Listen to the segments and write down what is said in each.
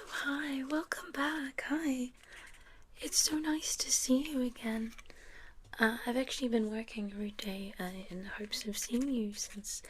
Hi, welcome back. Hi. It's so nice to see you again. I've actually been working every day in the hopes of seeing you since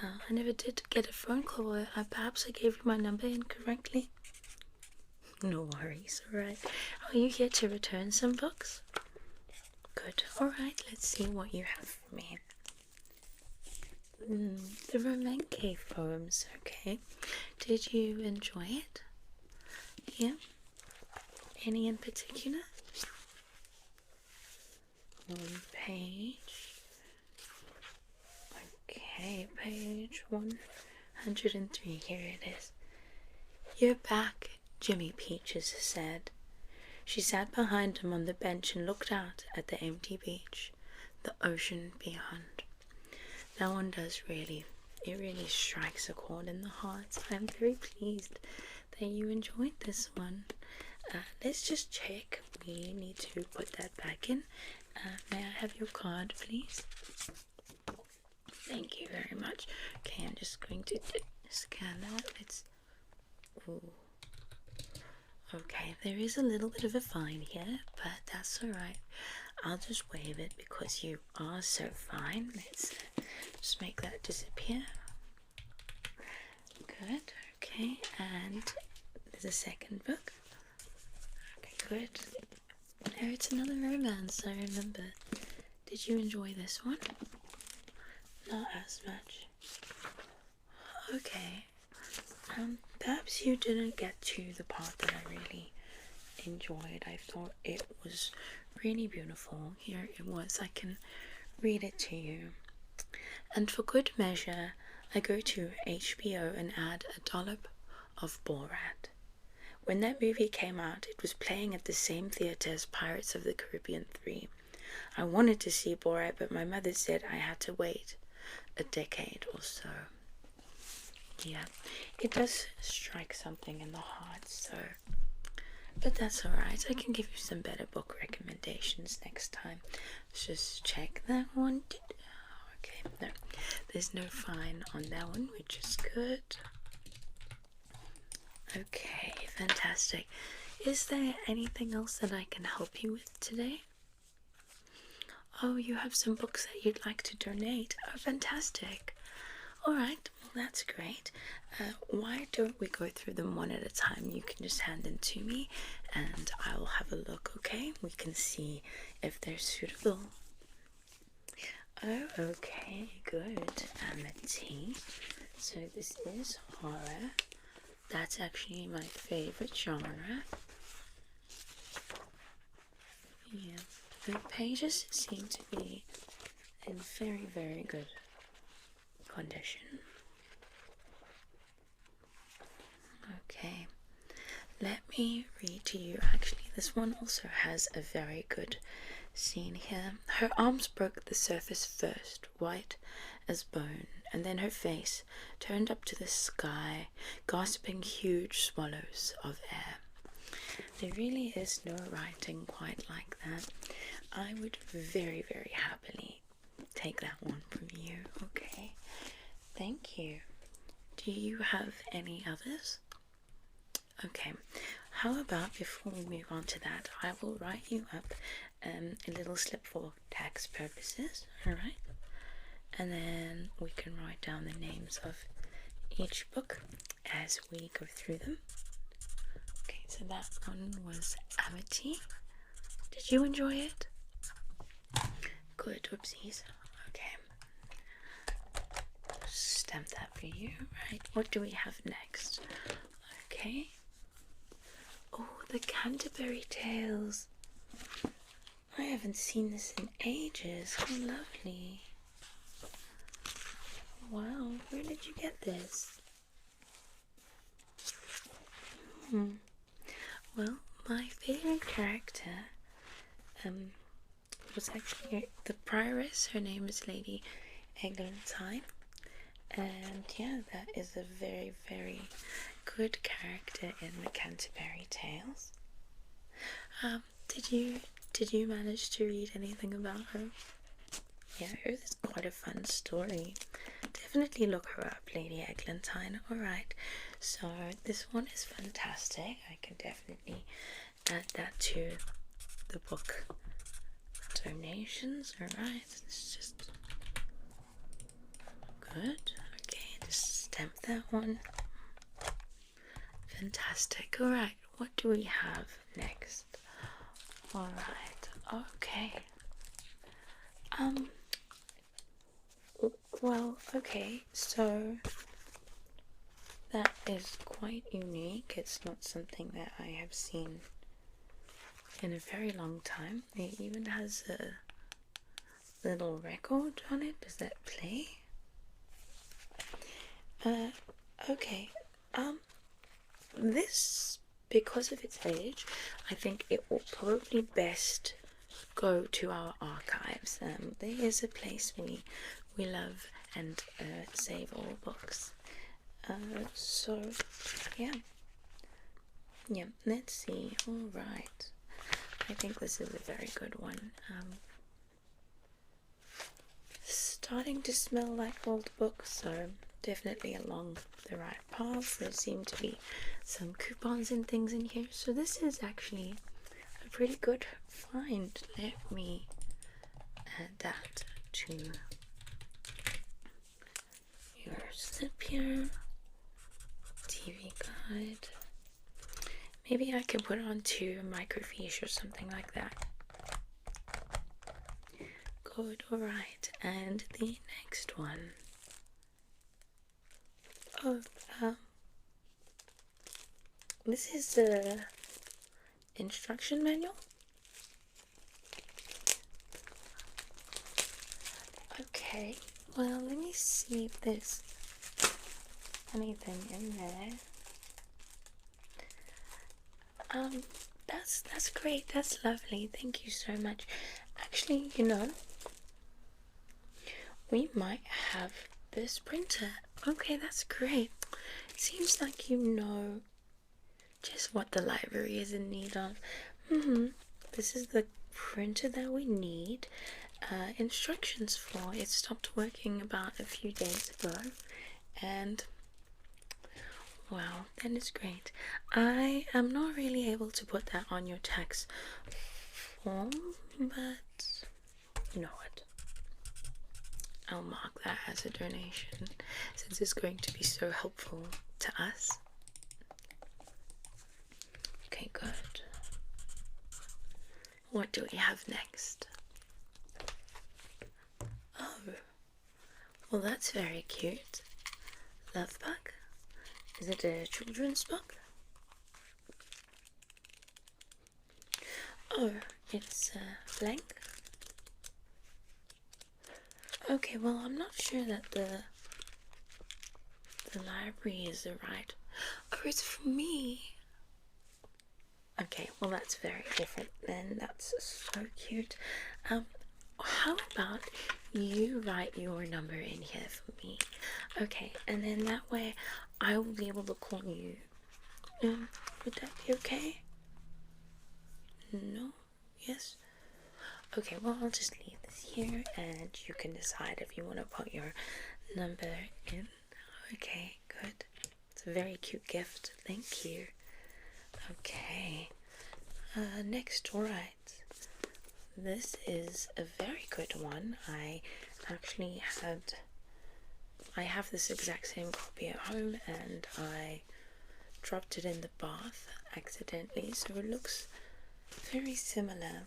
I never did get a phone call. Perhaps I gave you my number incorrectly. No worries, alright. Are you here to return some books? Good. Alright, let's see what you have for me. The Romanke poems, okay. Did you enjoy it? Yeah? Any in particular? On page. Okay, page 103. Here it is. "You're back," Jimmy Peaches said. She sat behind him on the bench and looked out at the empty beach, the ocean beyond. That one does really, it really strikes a chord in the heart. I'm very pleased that you enjoyed this one. Let's just check. We need to put that back in. May I have your card, please? Thank you very much. Okay, I'm just going to scan that. Ooh. Okay, there is a little bit of a fine here, but that's alright. I'll just waive it because you are so fine. Let's just make that disappear. Good, okay, and there's a second book. Okay, good. Oh, it's another romance, I remember. Did you enjoy this one? Not as much. Okay. Perhaps you didn't get to the part that I really enjoyed. I thought it was really beautiful. Here it was. I can read it to you. "And for good measure, I go to HBO and add a dollop of Borat. When that movie came out, it was playing at the same theater as Pirates of the Caribbean 3. I wanted to see Borat, but my mother said I had to wait a decade or so." Yeah, it does strike something in the heart, so. But that's alright. I can give you some better book recommendations next time. Let's just check that one. Okay, no, there's no fine on that one, which is good. Okay, fantastic. Is there anything else that I can help you with today? Oh, you have some books that you'd like to donate. Oh, fantastic. Alright, well, that's great. Why don't we go through them one at a time? You can just hand them to me and I'll have a look, okay? We can see if they're suitable. Oh, okay, good. Amity. So this is horror. That's actually my favorite genre. Yeah, the pages seem to be in very, very good condition. Okay, let me read to you. Actually, this one also has a very good scene here. "Her arms broke the surface first, white as bone, and then her face turned up to the sky, gasping huge swallows of air." There really is no writing quite like that. I would very, very happily take that one from you. Okay, thank you. Do you have any others? Okay, how about before we move on to that, I will write you up a little slip for tax purposes, alright? And then we can write down the names of each book as we go through them. Okay, so that one was Amity. Did you enjoy it? Good, whoopsies. Okay. Stamp that for you, right? What do we have next? Okay. Oh, the Canterbury Tales. I haven't seen this in ages. How lovely. Wow, where did you get this? Well, my favorite character was actually the prioress. Her name is Lady Eglantine. And yeah, that is a very, very good character in the Canterbury Tales. Did you manage to read anything about her? Yeah, it was quite a fun story. definitely look her up, Lady Eglantine. Alright, so this one is fantastic. I can definitely add that to the book donations. Alright, it's just good. Okay, just stamp that one. Fantastic. Alright, what do we have next? Alright, okay. Well, okay, so that is quite unique. It's not something that I have seen in a very long time. It even has a little record on it. Does that play? Okay. This, because of its age, I think it will probably best go to our archives. There is a place we love and save all books. So yeah, let's see. All right, I think this is a very good one. Starting to smell like old books, so definitely along the right path. There seem to be some coupons and things in here, so this is actually a pretty good find. Let me add that to your slip here. TV guide. Maybe I can put it onto a microfiche or something like that. Good, alright. And the next one. Oh, this is the instruction manual. Okay, well, let me see if there's anything in there. That's great. That's lovely. Thank you so much. Actually, you know, we might have this printer. Okay, that's great. Seems like you know just what the library is in need of. This is the printer that we need instructions for. It stopped working about a few days ago, and wow, that is great. I am not really able to put that on your tax form, but you know what? I'll mark that as a donation since it's going to be so helpful to us. Okay, good. What do we have next? Oh, well, that's very cute. Love bug. Is it a children's book? Oh, it's blank. Okay, well, I'm not sure that the library is the right. Oh, it's for me. Okay, well, that's very different then. That's so cute. How about you write your number in here for me? Okay, and then that way I will be able to call you. Would that be okay? No? Yes? Okay, well, I'll just leave this here and you can decide if you want to put your number in. Okay, good. It's a very cute gift. Thank you. Okay. Next, alright. This is a very good one. I actually have this exact same copy at home and I dropped it in the bath accidentally, so it looks very similar.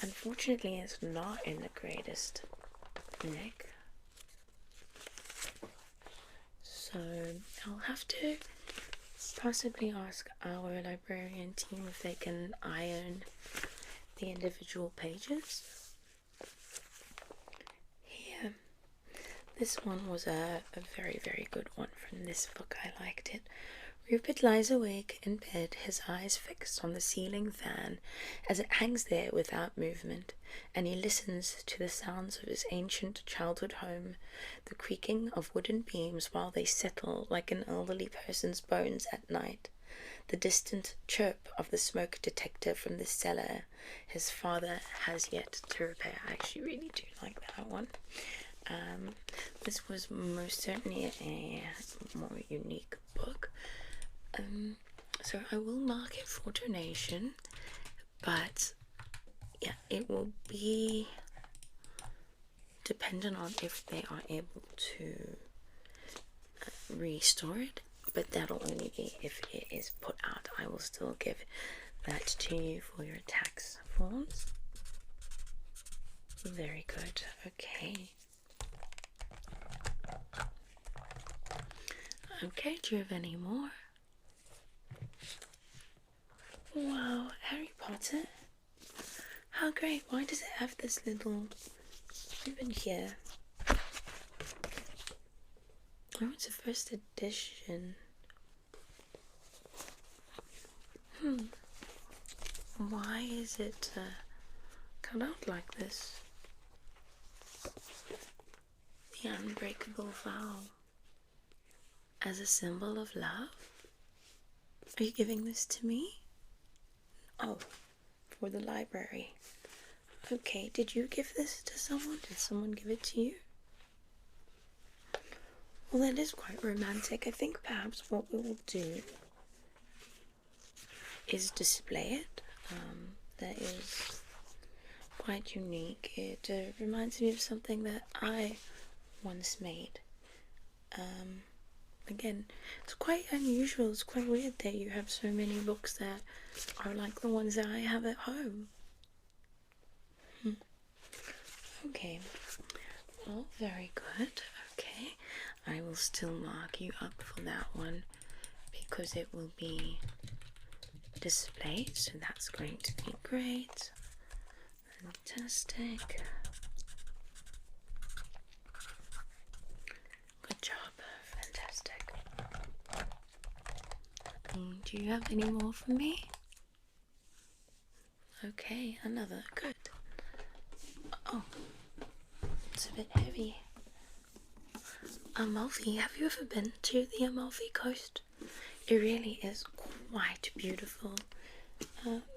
Unfortunately, it's not in the greatest nick, so I'll have to possibly ask our librarian team if they can iron the individual pages. Here, this one was a very, very good one from this book. I liked it. Rupert lies awake in bed, his eyes fixed on the ceiling fan as it hangs there without movement, and he listens to the sounds of his ancient childhood home, the creaking of wooden beams while they settle like an elderly person's bones at night, the distant chirp of the smoke detector from the cellar his father has yet to repair. I actually really do like that one. This was most certainly a more unique book. So I will mark it for donation, but yeah, it will be dependent on if they are able to restore it, but that'll only be if it is put out. I will still give that to you for your tax forms. Very good. Okay. Okay, do you have any more? Wow, Harry Potter? How great. Why does it have this little ribbon here? Oh, it's a first edition. Why is it cut out like this? The unbreakable vow. As a symbol of love? Are you giving this to me? Oh, for the library. Okay, did you give this to someone? Did someone give it to you? Well, that is quite romantic. I think perhaps what we will do is display it. That is quite unique. It reminds me of something that I once made. Again, it's quite unusual. It's quite weird that you have so many books that are like the ones that I have at home. Okay, well, very good. Okay, I will still mark you up for that one because it will be displayed, so that's going to be great. Fantastic. Good job. Fantastic. Do you have any more for me? Okay, another. Good. Oh, it's a bit heavy. Amalfi. Have you ever been to the Amalfi Coast? It really is quite beautiful.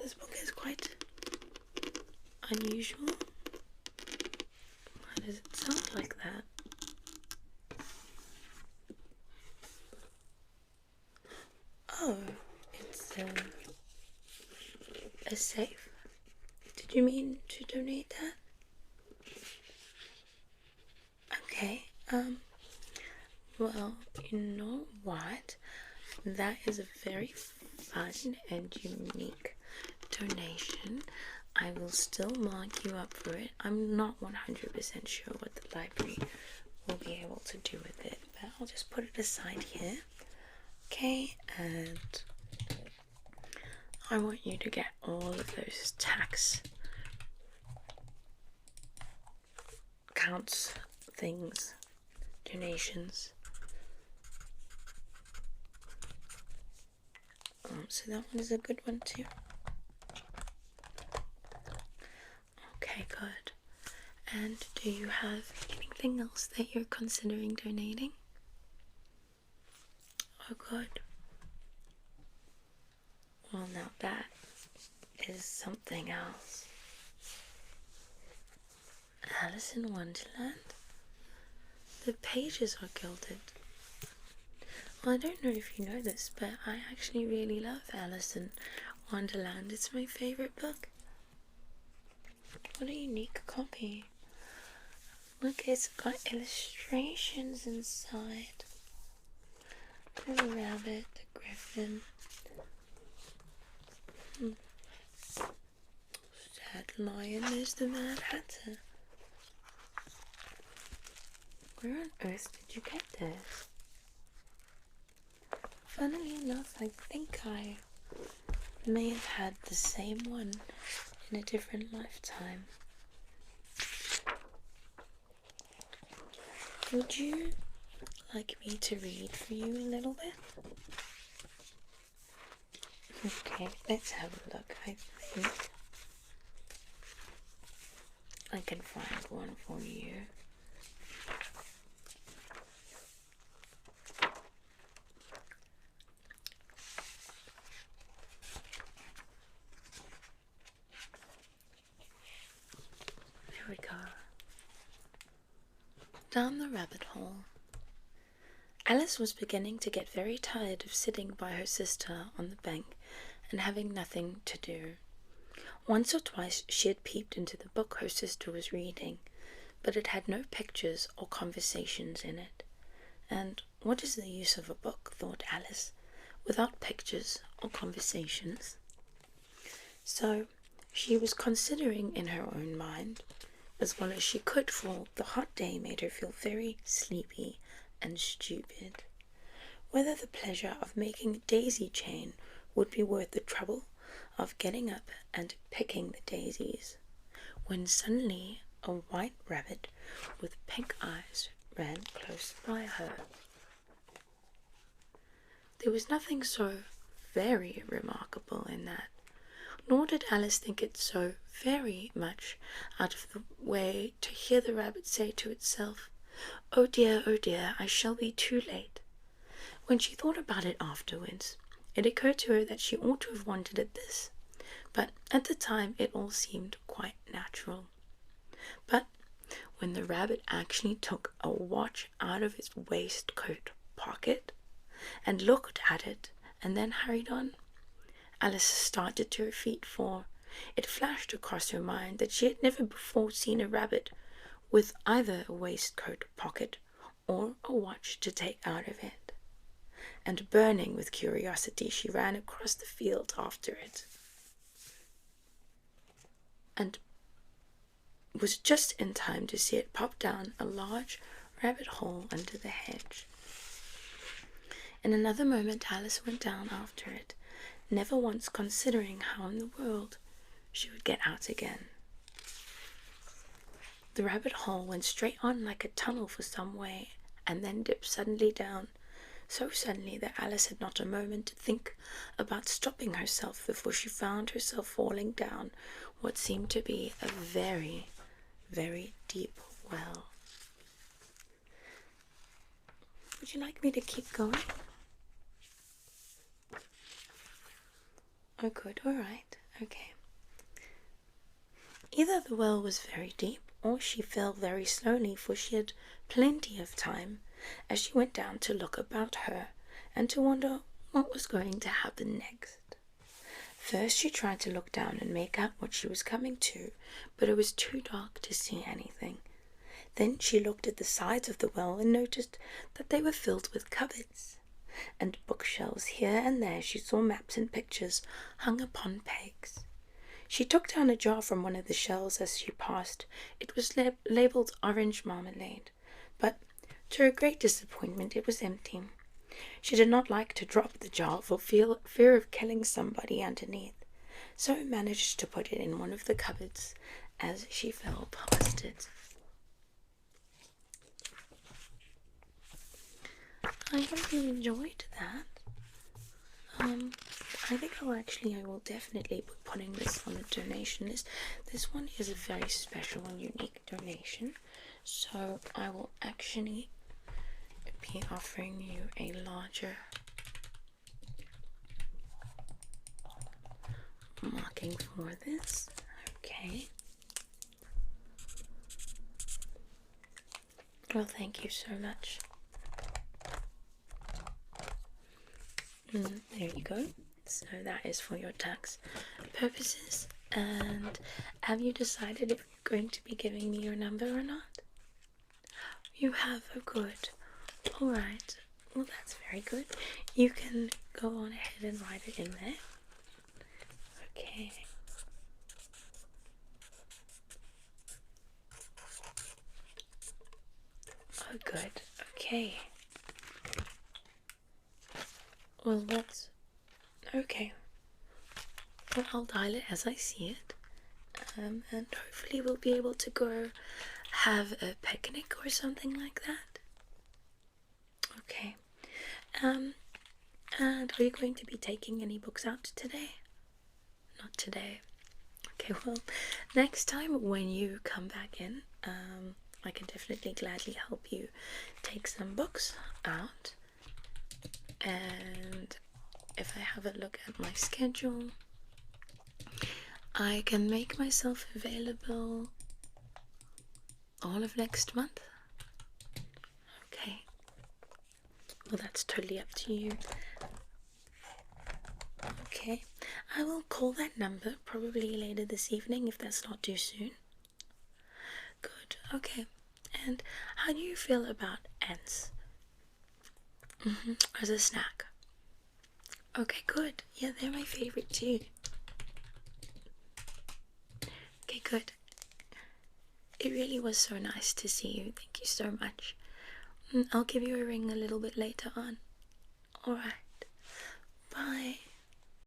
This book is quite unusual. Why does it sound like that? Oh, it's a safe. Did you mean to donate that? Okay, well, you know what? That is a very fun and unique donation. I will still mark you up for it. I'm not 100% sure what the library will be able to do with it, but I'll just put it aside here. Okay, and I want you to get all of those tax counts, things, donations. So that one is a good one too. Okay, good. And do you have anything else that you're considering donating? Oh, good. Well, now that is something else. Alice in Wonderland? The pages are gilded. Well, I don't know if you know this, but I actually really love Alice in Wonderland. It's my favorite book. What a unique copy. Look, it's got illustrations inside. The rabbit, the griffin. Sad lion, there's the Mad Hatter. Where on earth did you get this? Funnily enough, I think I may have had the same one in a different lifetime. Would you like me to read for you a little bit? Okay, let's have a look. I think I can find one for you. There we go. down the rabbit hole. Alice was beginning to get very tired of sitting by her sister on the bank and having nothing to do. Once or twice she had peeped into the book her sister was reading, but it had no pictures or conversations in it. And what is the use of a book, thought Alice, without pictures or conversations? So she was considering in her own mind, as well as she could, for the hot day made her feel very sleepy and stupid, whether the pleasure of making a daisy chain would be worth the trouble of getting up and picking the daisies, when suddenly a white rabbit with pink eyes ran close by her. There was nothing so very remarkable in that, nor did Alice think it so very much out of the way to hear the rabbit say to itself, oh dear, I shall be too late." When she thought about it afterwards, it occurred to her that she ought to have wanted it this, but at the time it all seemed quite natural. But when the rabbit actually took a watch out of its waistcoat pocket and looked at it and then hurried on, Alice started to her feet, for it flashed across her mind that she had never before seen a rabbit with either a waistcoat pocket or a watch to take out of it. And burning with curiosity, she ran across the field after it, and was just in time to see it pop down a large rabbit hole under the hedge. In another moment Alice went down after it, never once considering how in the world she would get out again. The rabbit hole went straight on like a tunnel for some way, and then dipped suddenly down, so suddenly that Alice had not a moment to think about stopping herself before she found herself falling down what seemed to be a very, very deep well. Would you like me to keep going? Oh, good, all right, okay. Either the well was very deep, or she fell very slowly, for she had plenty of time as she went down to look about her and to wonder what was going to happen next. First she tried to look down and make out what she was coming to, but it was too dark to see anything. Then she looked at the sides of the well and noticed that they were filled with cupboards and bookshelves. Here and there she saw maps and pictures hung upon pegs. She took down a jar from one of the shelves as she passed. It was labelled orange marmalade, but to her great disappointment it was empty. She did not like to drop the jar for fear of killing somebody underneath, so managed to put it in one of the cupboards as she fell past it. I hope you enjoyed that. I think I will definitely be putting this on the donation list. This one is a very special and unique donation, so I will actually be offering you a larger marking for this. Okay. Well, thank you so much. There you go. So that is for your tax purposes. And have you decided if you're going to be giving me your number or not? You have? Oh, good. All right. Well, that's very good. You can go on ahead and write it in there. Okay. Oh, good. Okay. Well, that's okay. Well, I'll dial it as I see it, and hopefully we'll be able to go have a picnic or something like that. Okay. And are you going to be taking any books out today? Not today. Okay, well, next time when you come back in, I can definitely gladly help you take some books out. And if I have a look at my schedule, I can make myself available all of next month. Well, that's totally up to you. Okay, I will call that number probably later this evening if that's not too soon. Good, okay. And how do you feel about ants? As a snack? Okay, good. Yeah, they're my favorite too. Okay, good. It really was so nice to see you. Thank you so much. I'll give you a ring a little bit later on. Alright. Bye.